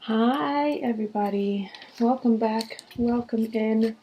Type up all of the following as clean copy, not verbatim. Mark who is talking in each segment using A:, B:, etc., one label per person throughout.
A: Hi everybody, welcome back, welcome in.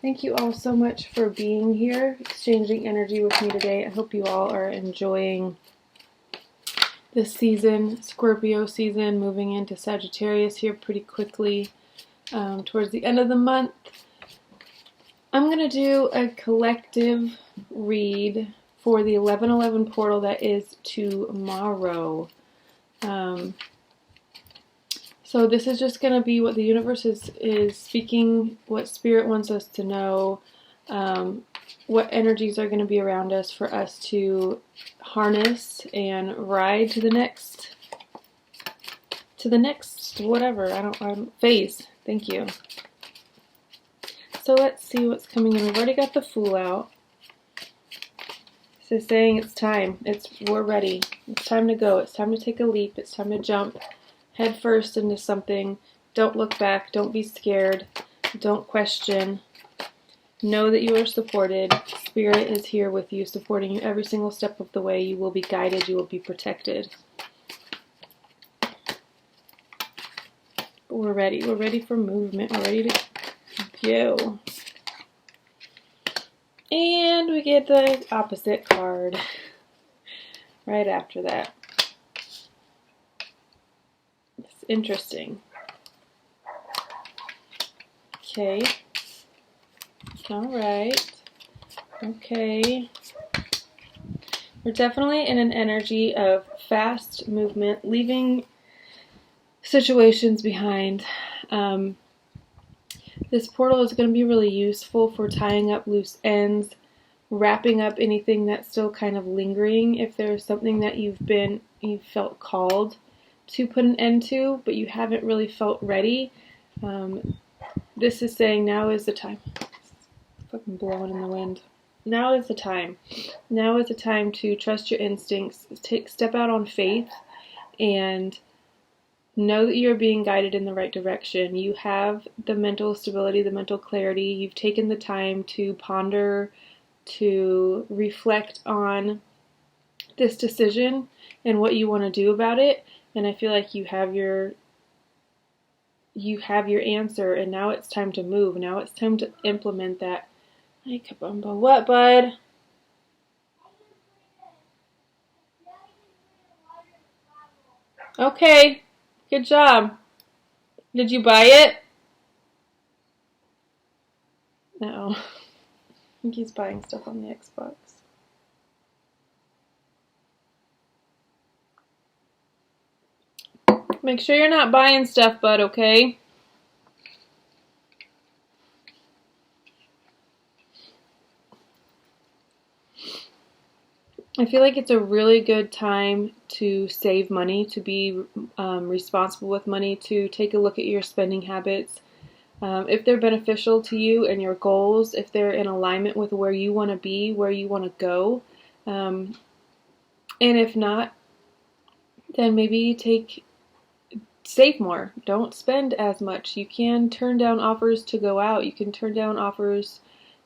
A: Thank you all so much for being here, exchanging energy with me today. I hope you all are enjoying this season, Scorpio season, moving into Sagittarius here pretty quickly towards the end of the month. I'm going to do a collective read for the 11/11 portal that is tomorrow. So this is just going to be what the universe is speaking, what spirit wants us to know, what energies are going to be around us for us to harness and ride to the next whatever, I don't phase. Thank you. So let's see what's coming in. We've already got the Fool out. So saying it's time. We're ready. It's time to go. It's time to take a leap. It's time to jump head first into something. Don't look back. Don't be scared. Don't question. Know that you are supported. Spirit is here with you, supporting you every single step of the way. You will be guided. You will be protected. We're ready. We're ready for movement. We're ready to go. And we get the opposite card right after that. It's interesting. Okay. Alright. Okay. We're definitely in an energy of fast movement, leaving situations behind. This portal is going to be really useful for tying up loose ends, wrapping up anything that's still kind of lingering. If there's something that you've felt called to put an end to, but you haven't really felt ready, this is saying now is the time. It's fucking blowing in the wind. Now is the time. Now is the time to trust your instincts, step out on faith, and know that you're being guided in the right direction. You have the mental stability, the mental clarity. You've taken the time to ponder, to reflect on this decision and what you want to do about it. And I feel like you have your answer, and now it's time to move. Now it's time to implement that. Hey, kabumba. What, bud? Okay. Good job. Did you buy it? No. I think he's buying stuff on the Xbox. Make sure you're not buying stuff, bud, okay? I feel like it's a really good time to save money, to be responsible with money, to take a look at your spending habits. If they're beneficial to you and your goals, if they're in alignment with where you want to be, where you want to go. And if not, then maybe save more. Don't spend as much. You can turn down offers to go out. You can turn down offers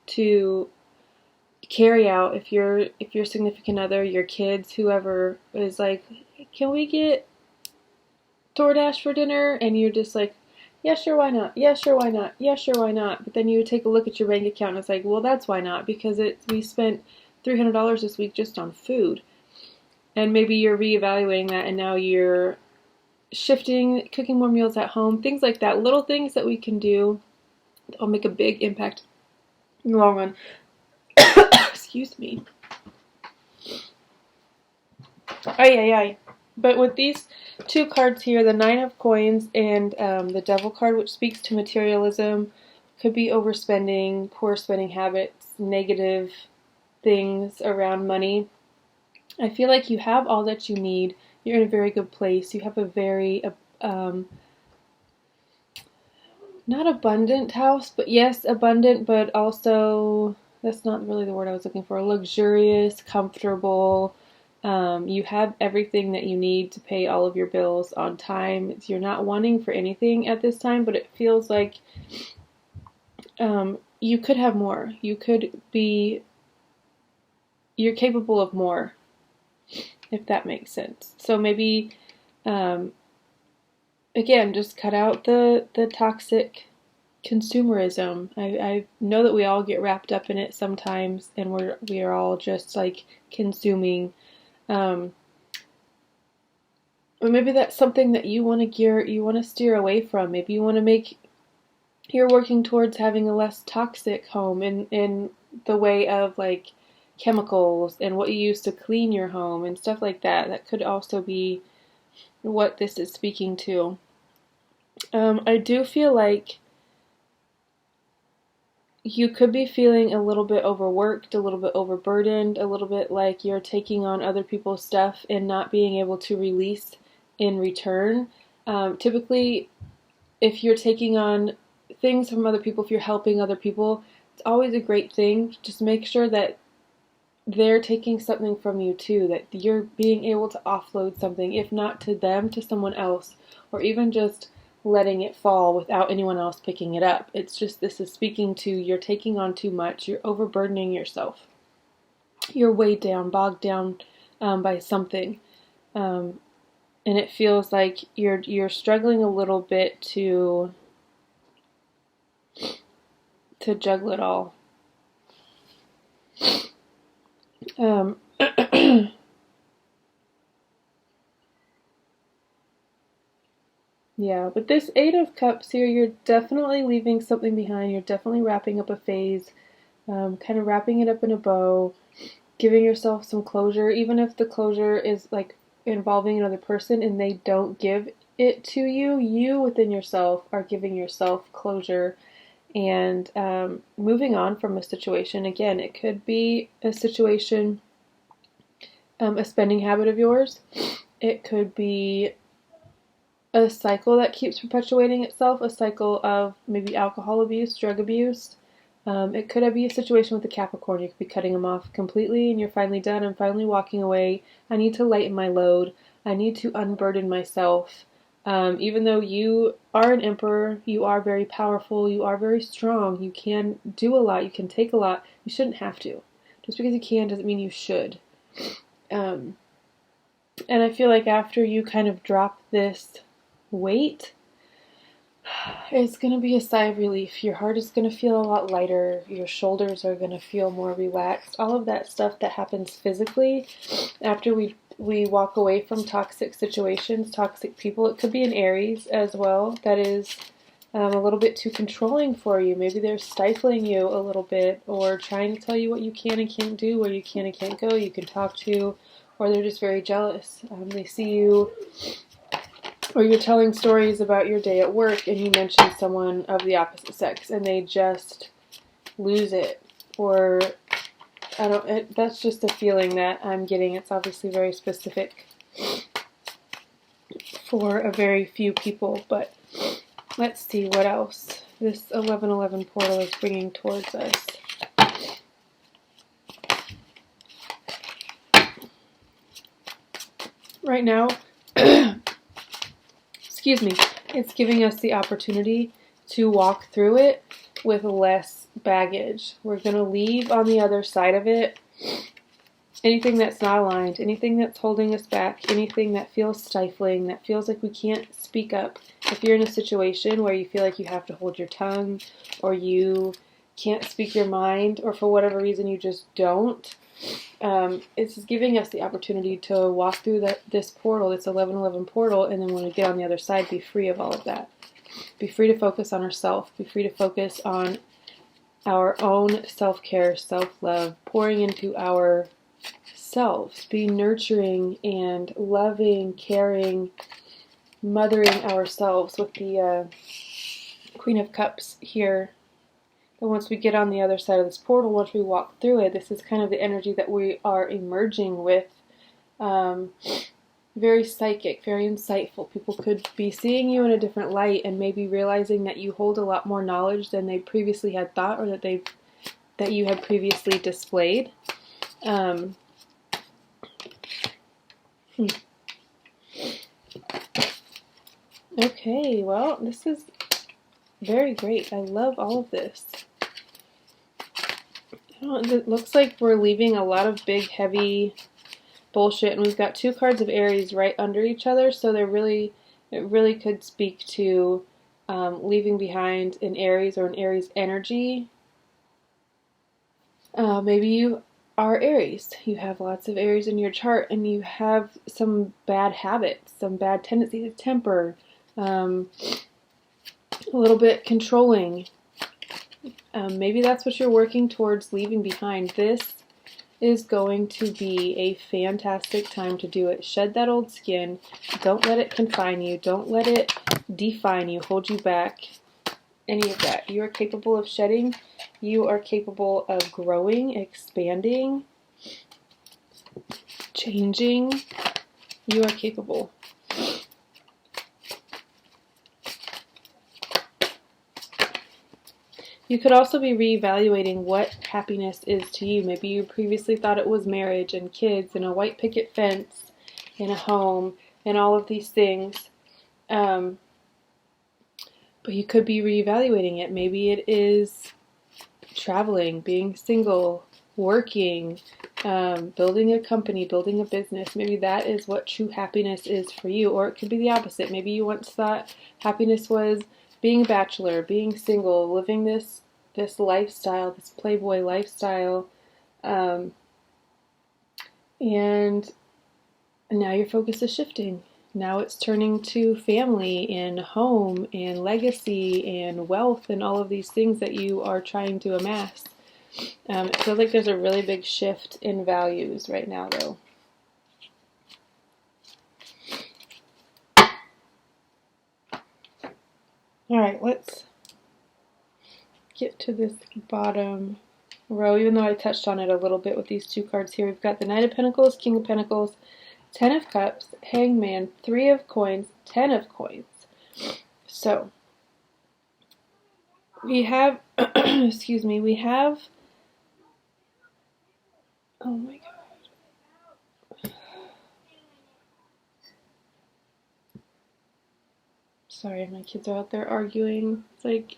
A: to carry out if your significant other, your kids, whoever is like, can we get DoorDash for dinner? And you're just like, yeah, sure, why not? Yeah, sure, why not? Yeah, sure, why not? But then you take a look at your bank account and it's like, well, that's why not, because we spent $300 this week just on food. And maybe you're reevaluating that, and now you're shifting, cooking more meals at home, things like that. Little things that we can do that'll make a big impact in the long run. Excuse me. Ay. But with these two cards here, the Nine of Coins and the Devil card, which speaks to materialism, could be overspending, poor spending habits, negative things around money. I feel like you have all that you need. You're in a very good place. You have a very, not abundant house, but yes, abundant, but also, that's not really the word I was looking for, luxurious, comfortable. You have everything that you need to pay all of your bills on time. You're not wanting for anything at this time, but it feels like you could have more. You're capable of more, if that makes sense. So maybe again, just cut out the toxic consumerism. I know that we all get wrapped up in it sometimes, and we are all just like consuming. Or maybe that's something that you want to steer away from. Maybe you want to you're working towards having a less toxic home in the way of like chemicals and what you use to clean your home and stuff like that. That could also be what this is speaking to. I do feel like you could be feeling a little bit overworked, a little bit overburdened, a little bit like you're taking on other people's stuff and not being able to release in return. Typically, if you're taking on things from other people, if you're helping other people, it's always a great thing. Just make sure that they're taking something from you too, that you're being able to offload something, if not to them, to someone else, or even just letting it fall without anyone else picking it up. It's just, this is speaking to you're taking on too much, you're overburdening yourself, you're weighed down, bogged down by something, and it feels like you're struggling a little bit to juggle it all. Yeah, with this Eight of Cups here, you're definitely leaving something behind. You're definitely wrapping up a phase, kind of wrapping it up in a bow, giving yourself some closure, even if the closure is like involving another person and they don't give it to you, you within yourself are giving yourself closure and moving on from a situation. Again, it could be a situation, a spending habit of yours. It could be a cycle that keeps perpetuating itself, a cycle of maybe alcohol abuse, drug abuse. It could be a situation with a Capricorn. You could be cutting them off completely and you're finally done. I'm finally walking away. I need to lighten my load. I need to unburden myself. Even though you are an emperor, you are very powerful, you are very strong, you can do a lot, you can take a lot, you shouldn't have to. Just because you can doesn't mean you should. And I feel like after you kind of drop this weight, it's going to be a sigh of relief. Your heart is going to feel a lot lighter. Your shoulders are going to feel more relaxed. All of that stuff that happens physically after we walk away from toxic situations, toxic people. It could be an Aries as well that is a little bit too controlling for you. Maybe they're stifling you a little bit or trying to tell you what you can and can't do, where you can and can't go, you can talk to, or they're just very jealous. They see you, or you're telling stories about your day at work and you mention someone of the opposite sex and they just lose it. Or that's just a feeling that I'm getting. It's obviously very specific for a very few people, but let's see what else this 1111 portal is bringing towards us. Right now, excuse me, it's giving us the opportunity to walk through it with less baggage. We're going to leave on the other side of it anything that's not aligned, anything that's holding us back, anything that feels stifling, that feels like we can't speak up. If you're in a situation where you feel like you have to hold your tongue, or you can't speak your mind, or for whatever reason you just don't, it's giving us the opportunity to walk through this portal, this 1111 portal, and then when we get on the other side, be free of all of that. Be free to focus on ourselves. Be free to focus on our own self-care, self-love, pouring into ourselves. Be nurturing and loving, caring, mothering ourselves with the Queen of Cups here. And once we get on the other side of this portal, once we walk through it, this is kind of the energy that we are emerging with. Very psychic, very insightful. People could be seeing you in a different light and maybe realizing that you hold a lot more knowledge than they previously had thought, or that you had previously displayed. Okay, well, this is very great. I love all of this. It looks like we're leaving a lot of big, heavy bullshit, and we've got two cards of Aries right under each other, so they're really It really could speak to leaving behind an Aries or an Aries energy. Maybe you are Aries. You have lots of Aries in your chart, and you have some bad habits, some bad tendency to temper, a little bit controlling. Maybe that's what you're working towards leaving behind. This is going to be a fantastic time to do it. Shed that old skin. Don't let it confine you. Don't let it define you, hold you back, any of that. You are capable of shedding. You are capable of growing, expanding, changing. You are capable. You could also be reevaluating what happiness is to you. Maybe you previously thought it was marriage and kids and a white picket fence and a home and all of these things. But you could be reevaluating it. Maybe it is traveling, being single, working, building a company, building a business. Maybe that is what true happiness is for you. Or it could be the opposite. Maybe you once thought happiness was being a bachelor, being single, living this lifestyle, this playboy lifestyle, and now your focus is shifting. Now it's turning to family and home and legacy and wealth and all of these things that you are trying to amass. It feels like there's a really big shift in values right now, though. All right, let's get to this bottom row, even though I touched on it a little bit with these two cards here. We've got the Knight of Pentacles, King of Pentacles, Ten of Cups, Hangman, Three of Coins, Ten of Coins. So, we have, excuse me, we have, oh my God. Sorry, my kids are out there arguing. It's like,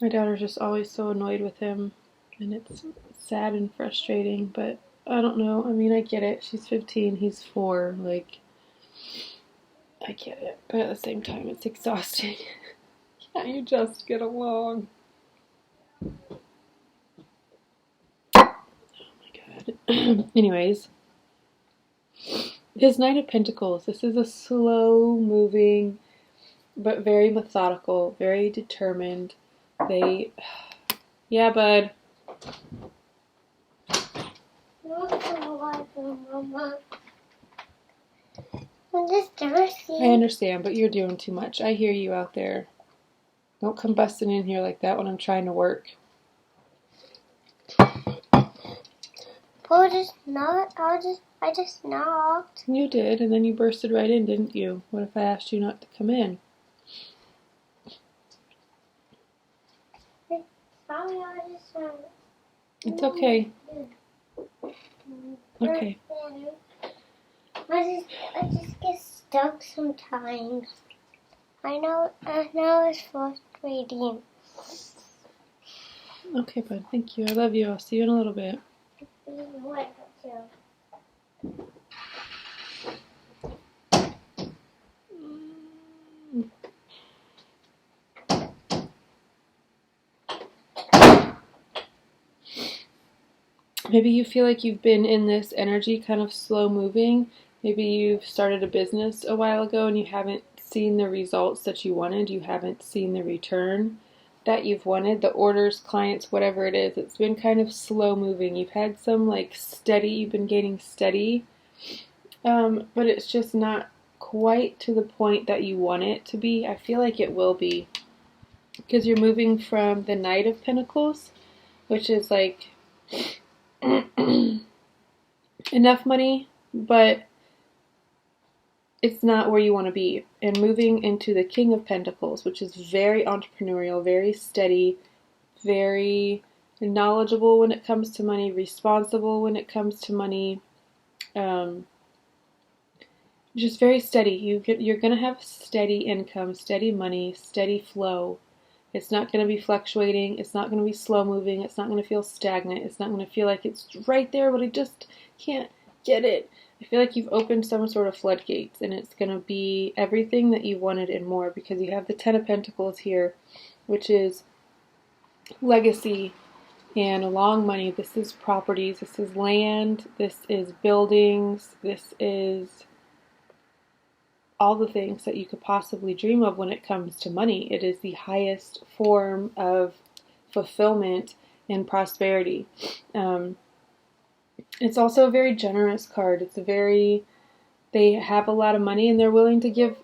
A: my daughter's just always so annoyed with him, and it's sad and frustrating, but I don't know. I mean, I get it. She's 15, he's 4. Like, I get it. But at the same time, it's exhausting. Can't you just get along? Anyways, his Knight of Pentacles. This is a slow moving, but very methodical, very determined. Yeah, bud. I understand, but you're doing too much. I hear you out there. Don't come busting in here like that when I'm trying to work.
B: I just knocked.
A: You did, and then you bursted right in, didn't you? What if I asked you not to come in?
B: Sorry, I just
A: It's okay. Okay.
B: I just get stuck sometimes. I know it's frustrating.
A: Okay, bud. Thank you. I love you. I'll see you in a little bit. Maybe you feel like you've been in this energy kind of slow moving. Maybe you've started a business a while ago and you haven't seen the results that you wanted. You haven't seen the return that you've wanted, the orders, clients, whatever it is. It's been kind of slow moving. You've had some like steady, you've been gaining steady, but it's just not quite to the point that you want it to be. I feel like it will be, because you're moving from the Knight of Pentacles, which is like enough money, but it's not where you want to be, and moving into the King of Pentacles, which is very entrepreneurial, very steady, very knowledgeable when it comes to money, responsible when it comes to money, just very steady. You're going to have steady income, steady money, steady flow. It's not going to be fluctuating. It's not going to be slow moving. It's not going to feel stagnant. It's not going to feel like it's right there, but I just can't get it. I feel like you've opened some sort of floodgates, and it's going to be everything that you wanted and more, because you have the Ten of Pentacles here, which is legacy and long money. This is properties. This is land. This is buildings. This is all the things that you could possibly dream of when it comes to money. It is the highest form of fulfillment and prosperity. It's also a very generous card. They have a lot of money, and they're willing to give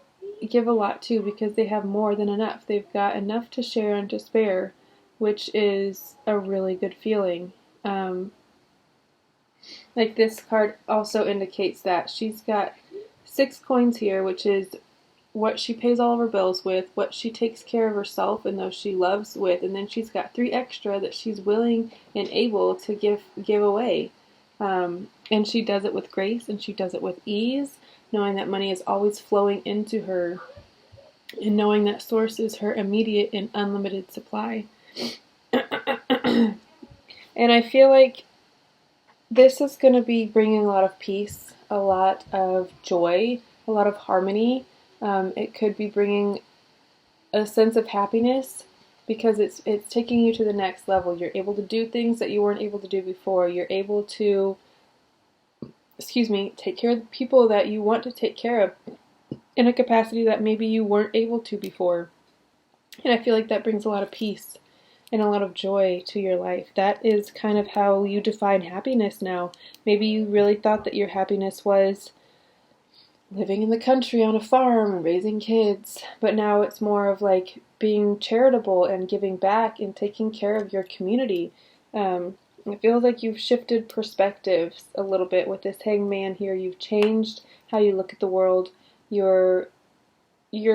A: a lot too, because they have more than enough. They've got enough to share and to spare, which is a really good feeling. Like this card also indicates that she's got 6 coins here, which is what she pays all of her bills with, what she takes care of herself and those she loves with, and then she's got 3 extra that she's willing and able to give away. And she does it with grace, and she does it with ease, knowing that money is always flowing into her, and knowing that source is her immediate and unlimited supply. And I feel like this is going to be bringing a lot of peace, a lot of joy, a lot of harmony. It could be bringing a sense of happiness, because it's taking you to the next level. You're able to do things that you weren't able to do before. You're able to, take care of the people that you want to take care of in a capacity that maybe you weren't able to before. And I feel like that brings a lot of peace and a lot of joy to your life. That is kind of how you define happiness now. Maybe you really thought that your happiness was living in the country on a farm and raising kids, but now it's more of like being charitable and giving back and taking care of your community. It feels like you've shifted perspectives a little bit with this Hangman here. You've changed how you look at the world. Your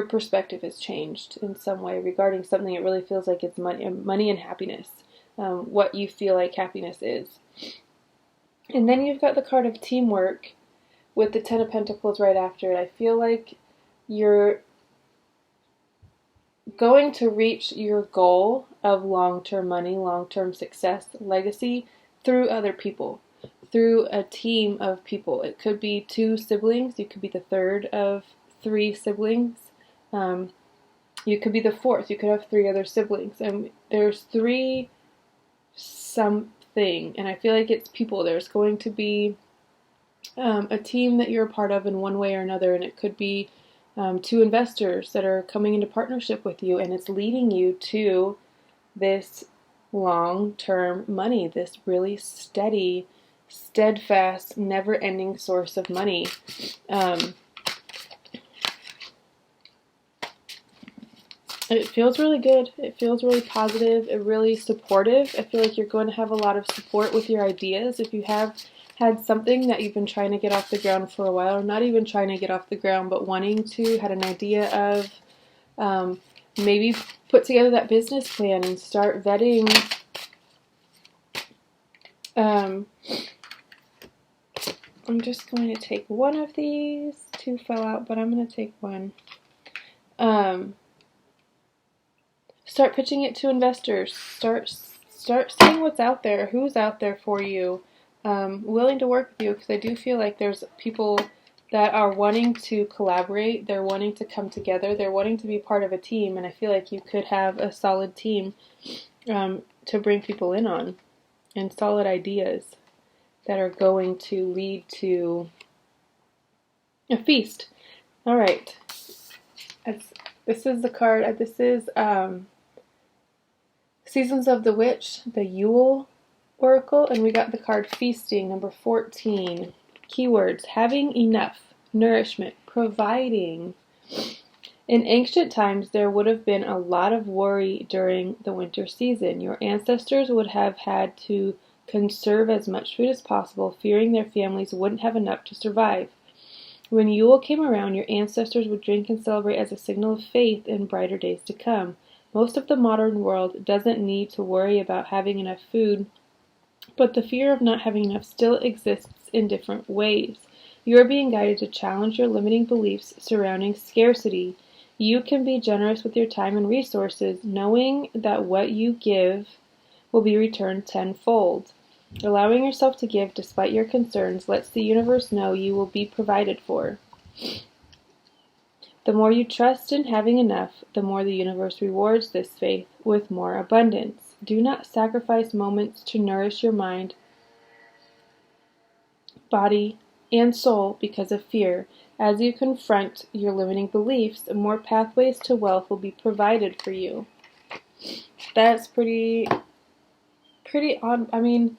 A: perspective has changed in some way regarding something. It really feels like it's money and happiness, what you feel like happiness is. And then you've got the card of teamwork with the Ten of Pentacles right after it. I feel like you're going to reach your goal of long-term money, long-term success, legacy through other people, through a team of people. It could be 2 siblings. You could be the third of 3 siblings. You could be the fourth. You could have 3 other siblings. And there's 3 something, and I feel like it's people. There's going to be a team that you're a part of in one way or another, and it could be 2 investors that are coming into partnership with you, and it's leading you to this long-term money, this really steady, steadfast, never-ending source of money. It feels really good. It feels really positive, really supportive. I feel like you're going to have a lot of support with your ideas. If you have had something that you've been trying to get off the ground for a while, or not even trying to get off the ground, but wanting to, had an idea of, maybe put together that business plan and start vetting. I'm just going to take one of these. 2 fell out, but I'm going to take one. Start pitching it to investors. Start seeing what's out there, who's out there for you, willing to work with you, because I do feel like there's people that are wanting to collaborate, they're wanting to come together, they're wanting to be part of a team, and I feel like you could have a solid team to bring people in on, and solid ideas that are going to lead to a feast. All right. This is the card. This is Seasons of the Witch, the Yule Oracle, and we got the card Feasting, number 14. Keywords: having enough, nourishment, providing. In ancient times, there would have been a lot of worry during the winter season. Your ancestors would have had to conserve as much food as possible, fearing their families wouldn't have enough to survive. When Yule came around, your ancestors would drink and celebrate as a signal of faith in brighter days to come. Most of the modern world doesn't need to worry about having enough food, but the fear of not having enough still exists in different ways. You are being guided to challenge your limiting beliefs surrounding scarcity. You can be generous with your time and resources, knowing that what you give will be returned tenfold. Allowing yourself to give despite your concerns lets the universe know you will be provided for. The more you trust in having enough, the more the universe rewards this faith with more abundance. Do not sacrifice moments to nourish your mind, body, and soul because of fear. As you confront your limiting beliefs, more pathways to wealth will be provided for you. That's pretty on. I mean,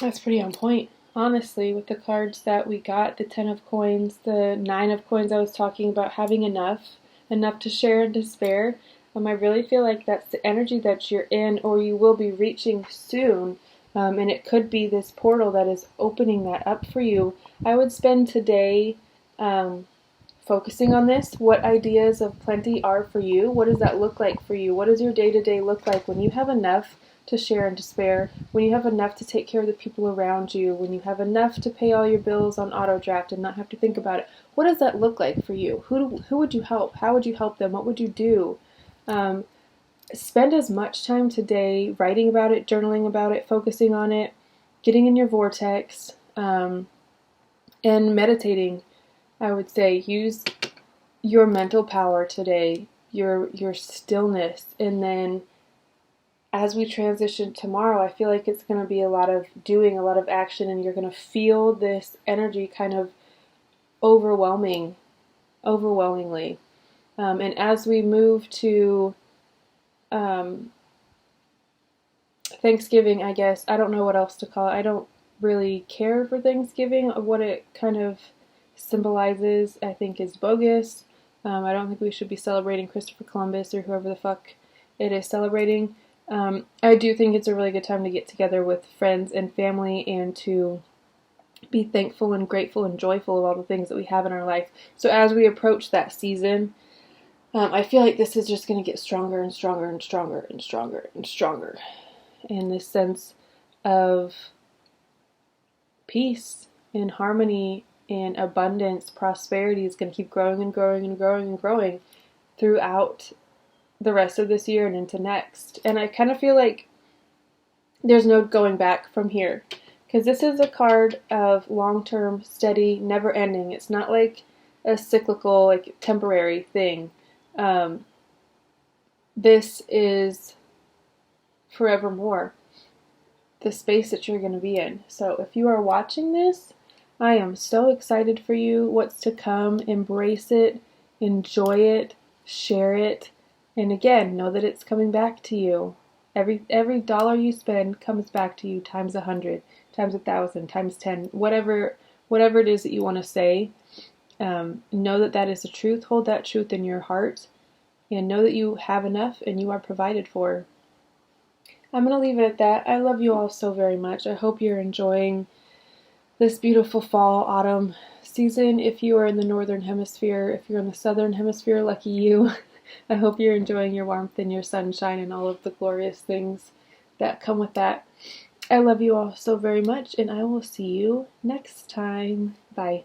A: that's pretty on point. Honestly, with the cards that we got, the 10 of coins, the 9 of coins, I was talking about having enough to share and to spare. I really feel like that's the energy that you're in, or you will be reaching soon. And it could be this portal that is opening that up for you. I would spend today focusing on this. What ideas of plenty are for you? What does that look like for you? What does your day-to-day look like when you have enough to share and to spare, when you have enough to take care of the people around you, when you have enough to pay all your bills on auto draft and not have to think about it? What does that look like for you? Who would you help? How would you help them? What would you do? Spend as much time today writing about it, journaling about it, focusing on it, getting in your vortex, and meditating. I would say use your mental power today, your stillness, and then as we transition tomorrow, I feel like it's going to be a lot of doing, a lot of action, and you're going to feel this energy kind of overwhelmingly. And as we move to Thanksgiving, I guess, I don't know what else to call it. I don't really care for Thanksgiving. What it kind of symbolizes, I think, is bogus. I don't think we should be celebrating Christopher Columbus or whoever the fuck it is celebrating. I do think it's a really good time to get together with friends and family and to be thankful and grateful and joyful of all the things that we have in our life. So as we approach that season, I feel like this is just going to get stronger and stronger and stronger and stronger and stronger. And this sense of peace and harmony and abundance, prosperity is going to keep growing and growing and growing and growing throughout the rest of this year and into next. And I kind of feel like there's no going back from here, because this is a card of long-term, steady, never-ending. It's not like a cyclical, like temporary thing. This is forevermore, the space that you're going to be in. So if you are watching this, I am so excited for you. What's to come? Embrace it, enjoy it, share it. And again, know that it's coming back to you. Every dollar you spend comes back to you times 100, times 1,000, times 10, whatever it is that you want to say. Know that that is the truth. Hold that truth in your heart, and know that you have enough and you are provided for. I'm going to leave it at that. I love you all so very much. I hope you're enjoying this beautiful fall, autumn season. If you are in the northern hemisphere, if you're in the southern hemisphere, lucky you. I hope you're enjoying your warmth and your sunshine and all of the glorious things that come with that. I love you all so very much, and I will see you next time. Bye.